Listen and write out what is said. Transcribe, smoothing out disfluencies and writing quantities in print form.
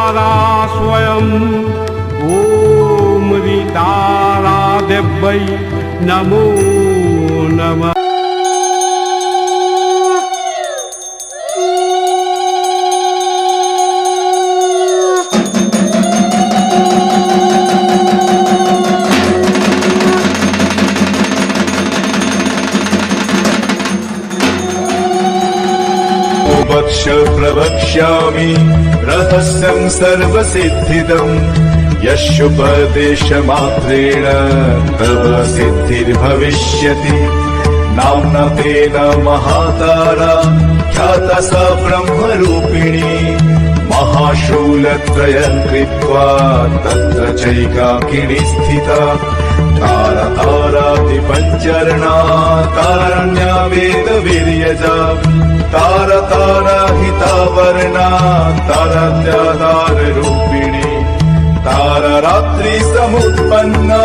तारा स्वयं ॐ री तारादेव्यै नमो नमः। वक्ष प्रवक्ष्यामि रहस्यं सर्वसिद्धिदम् यस्योपदेशमात्रेण तव सिद्धिर्भविष्यति। नाम्ना तेन महातारा ख्याता सा ब्रह्मरूपिणी महाशूलत्रयं कृत्वा तत्र चैकाकिनी स्थिता। तारा तारादिपञ्चरणा तारण्या वेदवीर्यजा तारा तारा हितावर्णा तारारूपिणी तारा रात्रि समुत्पन्ना।